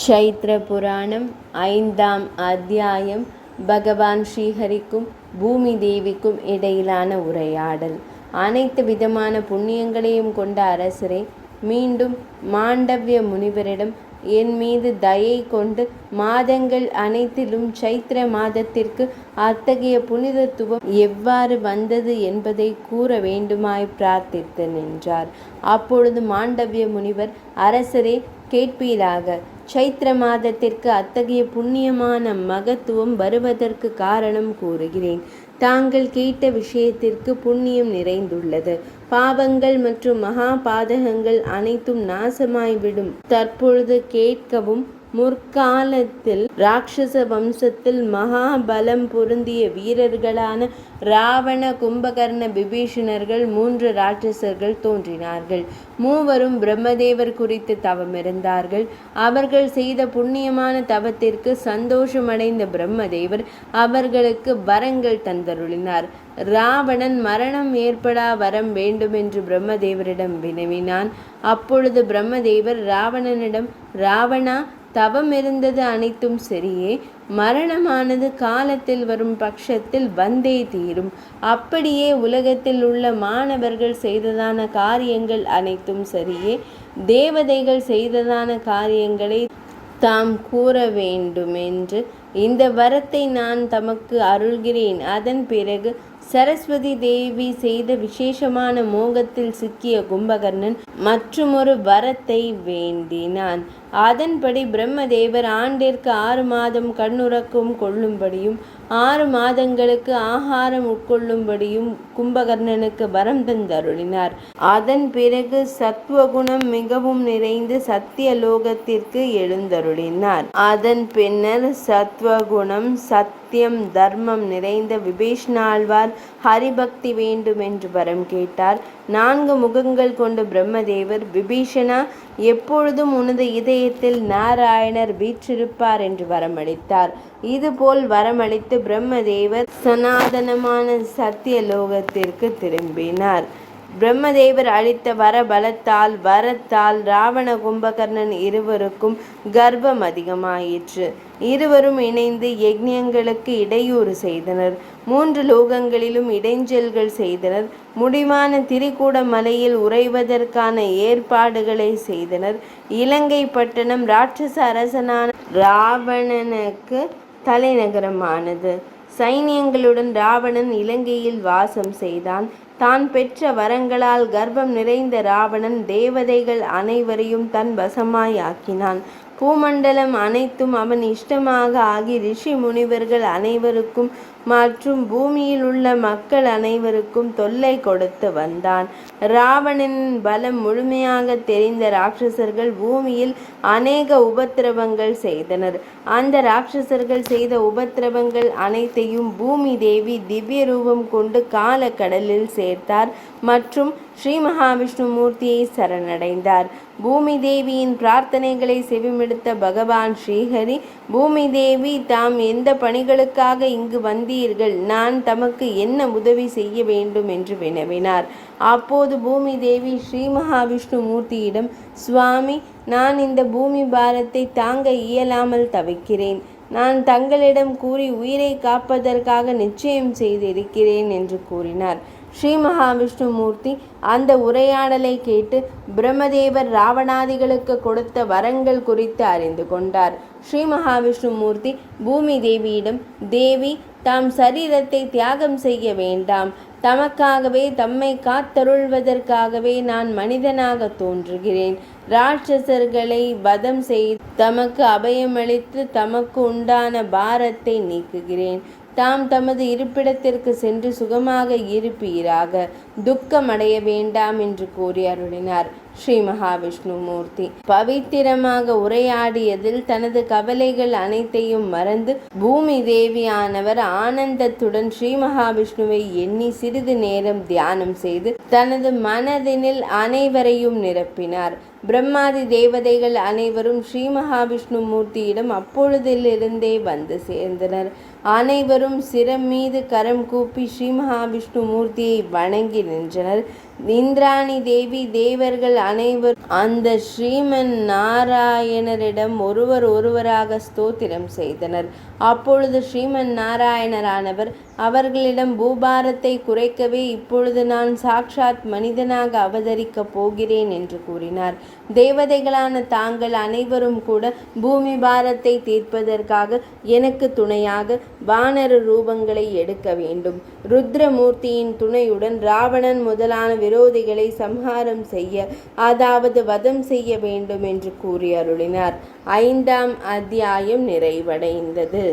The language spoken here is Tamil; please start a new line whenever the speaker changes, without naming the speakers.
சைத்ர புராணம் 5ஆம் அத்தியாயம். பகவான் ஸ்ரீஹரிக்கும் பூமி தேவிக்கும் இடையிலான உரையாடல். அனைத்து விதமான புண்ணியங்களையும் கொண்ட அரசரே, மீண்டும் மாண்டவ்ய முனிவரிடம் என் மீது தயை கொண்டு மாதங்கள் அனைத்திலும் சைத்திர மாதத்திற்கு அத்தகைய புனிதத்துவம் எவ்வாறு வந்தது என்பதை கூற வேண்டுமாய் பிரார்த்தித்து நின்றார். அப்பொழுது மாண்டவ்ய முனிவர், அரசரே கேட்பீராக. சைத்திர மாதத்திற்கு அத்தகைய புண்ணியமான மகத்துவம் வருவதற்கு காரணம் கூறுகிறேன். தாங்கள் கேட்ட விஷயத்திற்கு புண்ணியம் நிறைந்துள்ளது. பாவங்கள் மற்றும் மகா பாதகங்கள் அனைத்தும் நாசமாய்விடும். தற்பொழுது கேட்கவும். முற்காலத்தில் ராட்சச வம்சத்தில் மகாபலம் பொருந்திய வீரர்களான ராவண, கும்பகர்ண, விபீஷணர்கள் 3 ராட்சசர்கள் தோன்றினார்கள். மூவரும் பிரம்மதேவர் குறித்து தவமிருந்தார்கள். அவர்கள் செய்த புண்ணியமான தவத்திற்கு சந்தோஷமடைந்த பிரம்மதேவர் அவர்களுக்கு வரங்கள் தந்தருளினார். ராவணன் மரணம் ஏற்படா வரம் வேண்டுமென்று பிரம்மதேவரிடம் வினவினான். அப்பொழுது பிரம்மதேவர் ராவணனிடம், ராவணா, தவம் இருந்தது அனைத்தும் சரியே, மரணமானது காலத்தில் வரும் பட்சத்தில் வந்தே தீரும். அப்படியே உலகத்தில் உள்ள மாணவர்கள் செய்ததான காரியங்கள் அனைத்தும் சரியே, தேவதைகள் செய்ததான காரியங்களை தாம் கூற வேண்டுமென்று இந்த வரத்தை நான் தமக்கு அருள்கிறேன். அதன் பிறகு சரஸ்வதி தேவி செய்த விசேஷமான மோகத்தில் சிக்கிய கும்பகர்ணன் மற்றுமொரு வரத்தை வேண்டினான். அதன்படி பிரம்மதேவர் ஆண்டிற்கு 6 மாதம் கண்ணுறக்கம் கொள்ளும்படியும் 6 மாதங்களுக்கு ஆகாரம் உட்கொள்ளும்படியும் கும்பகர்ணனுக்கு வரம் தந்தருளினார். அதன் பிறகு சத்வகுணம் மிகவும் நிறைந்து சத்தியலோகத்திற்கு எழுந்தருளினார். அதன் பின்னர் சத்வகுணம், சத்தியம், தர்மம் நிறைந்த விபீஷணாழ்வார் ஹரிபக்தி வேண்டும் என்று வரம் கேட்டார். 4 முகங்கள் கொண்ட பிரம்மதேவர், விபீஷணா, எப்பொழுதும் உனது இதயத்தில் நாராயணர் வீற்றிருப்பார் என்று வரமளித்தார். இதுபோல் வரமளித்து பிரம்மதேவர் சனாதனமான சத்தியலோகத்திற்கு திரும்பினார். பிரம்மதேவர் அளித்த வரத்தால் ராவண, கும்பகர்ணன் இருவருக்கும் கர்ப்பம் அதிகமாயிற்று. இருவரும் இணைந்து யஜ்ஞங்களுக்கு இடையூறு செய்தனர். 3 லோகங்களிலும் இடைஞ்சல்கள் செய்தனர். முடிவான திரிகூட மலையில் உறைவதற்கான ஏற்பாடுகளை செய்தனர். இலங்கை பட்டணம் ராட்சச அரசனான ராவணனுக்கு தலைநகரமானது. சைனியங்களுடன் ராவணன் இலங்கையில் வாசம் செய்தான். தான் பெற்ற வரங்களால் கர்ப்பம் நிறைந்த ராவணன் தேவதைகள் அனைவரையும் தன் வசமாய் ஆக்கினான். பூமண்டலம் அனைத்தும் அவன் இஷ்டமாக ஆகி ரிஷி முனிவர்கள் அனைவருக்கும் மற்றும் பூமியில் உள்ள மக்கள் அனைவருக்கும் தொல்லை கொடுத்து வந்தான். ராவணனின் பலம் முழுமையாக தெரிந்த ராட்சசர்கள் பூமியில் அநேக உபத்திரவங்கள் செய்தனர். அந்த ராட்சசர்கள் செய்த உபத்திரவங்கள் அனைத்தையும் பூமி தேவி திவ்ய ரூபம் கொண்டு காலக்கடலில் சேர்த்தார் மற்றும் ஸ்ரீ மகாவிஷ்ணு மூர்த்தியை சரணடைந்தார். பூமி தேவியின் பிரார்த்தனைகளை செவிமெடுத்த பகவான் ஸ்ரீஹரி, பூமி தேவி, தாம் எந்த பணிகளுக்காக இங்கு வந்தீர்கள்? நான் தமக்கு என்ன உதவி செய்ய வேண்டும் என்று வினவினார். அப்போது பூமி தேவி ஸ்ரீ மகாவிஷ்ணு மூர்த்தியிடம், சுவாமி, நான் இந்த பூமி பாரத்தை தாங்க இயலாமல் தவிக்கிறேன். நான் தங்களிடம் கூறி உயிரை காப்பதற்காக நிச்சயம் செய்திருக்கிறேன் என்று கூறினார். ஸ்ரீ மகாவிஷ்ணு மூர்த்தி அந்த உரையாடலை கேட்டு பிரம்மதேவர் ராவணாதிகளுக்கு கொடுத்த வரங்கள் குறித்து அறிந்து கொண்டார். ஸ்ரீ மகாவிஷ்ணு மூர்த்தி பூமி தேவியிடம், தேவி, தாம் சரீரத்தை தியாகம் செய்ய வேண்டாம். தமக்காகவே, தம்மை காத்தருள்வதற்காகவே நான் மனிதனாக தோன்றுகிறேன். ராட்சசர்களை வதம் செய்து தமக்கு அபயமளித்து தமக்கு உண்டான பாரத்தை நீக்குகிறேன். தாம் தமது இருப்பிடத்திற்கு சென்று சுகமாக இருப்பீராக, துக்கமடைய வேண்டாம் என்று கூறி அருளினார். ஸ்ரீ மகாவிஷ்ணு மூர்த்தி பவித்திரமாக உரையாடியதில் தனது கவலைகள் அனைத்தையும் மறந்து பூமி தேவியானவர் ஆனந்தத்துடன் ஸ்ரீ மகாவிஷ்ணுவை எண்ணி சிறிது நேரம் தியானம் செய்து தனது மனதினில் அனைவரையும் நிரப்பினார். பிரம்மாதி தேவதைகள் அனைவரும் ஸ்ரீ மகாவிஷ்ணு மூர்த்தியிடம் அப்பொழுதிலிருந்தே வந்து சேர்ந்தனர். அனைவரும் சிரம் மீது கரம் கூப்பி ஸ்ரீ மகாவிஷ்ணு மூர்த்தியை வணங்கி நின்றனர். இந்திராணி தேவி தேவர்கள் அனைவரும் அந்த ஸ்ரீமன் நாராயணரிடம் ஒருவராக ஸ்தோத்திரம் செய்தனர். அப்பொழுது ஸ்ரீமன் நாராயணரானவர் அவர்களிடம், பூபாரத்தை குறைக்கவே இப்பொழுது நான் சாக்ஷாத் மனிதனாக அவதரிக்கப் போகிறேன் என்று கூறினார். தேவதைகளான தாங்கள் அனைவரும் கூட பூமி பாரத்தை தீர்ப்பதற்காக எனக்கு துணையாக வானர ரூபங்களை எடுக்க வேண்டும். ருத்ரமூர்த்தியின் துணையுடன் ராவணன் முதலான விரோதிகளை சம்ஹாரம் செய்ய, அதாவது வதம் செய்ய வேண்டும் என்று கூறி அருளினார். 5ஆம் அத்தியாயம் நிறைவடைந்தது.